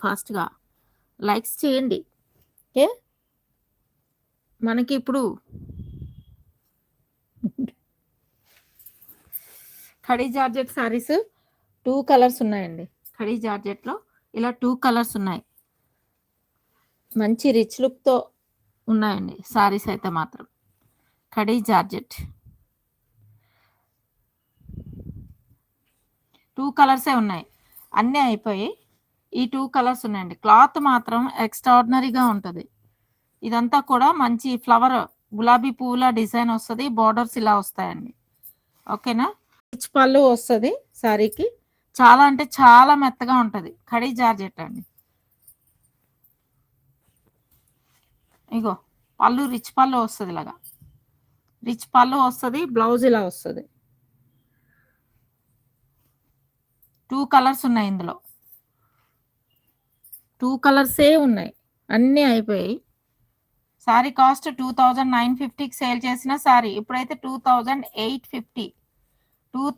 ఫాస్ట్‌గా. లైక్స్ చేయండి. ఓకే. మనకి ఇప్పుడు ఖడీ జార్జెట్ సారీస్ 2 కలర్స్ ఉన్నాయండి. ఖడీ జార్జెట్‌లో ఇలా 2 కలర్స్ ఉన్నాయి. మంచి రిచ్ లుక్‌తో ఉన్నాయండి సారీస్ అయితే మాత్రం. ఖడీ జార్జెట్. 2 కలర్సే ఉన్నాయి. అన్నీ అయిపోయాయి. ఈ 2 కలర్స్ ఉన్నాయండి. క్లాత్ మాత్రం ఎక్స్‌ట్రార్డినరీగా ఉంటది. ఇదంతా కూడా మంచి ఫ్లవర్ గులాబీ పువ్వుల డిజైన్ వస్తది. బోర్డర్స్ ఇలా వస్తాయండి. ఓకేనా? రిచ్ పళ్ళు వస్తది సారీకి. చాలా అంటే చాలా మెత్తగా ఉంటది. ఖడీ జార్జెట్ అండి. ఇగో పళ్ళు రిచ్ పళ్ళు వస్తది ఇలాగా. రిచ్ పళ్ళు వస్తది. బ్లౌజ్ ఇలా వస్తది. 2 కలర్స్ ఉన్నాయి ఇందులో. 2 కలర్సే ఉన్నాయి. అన్నీ అయిపోయాయి. సారీ కాస్ట్ 2950కి సేల్ చేసిన సారీ. ఇప్పుడైతే 2850. 2000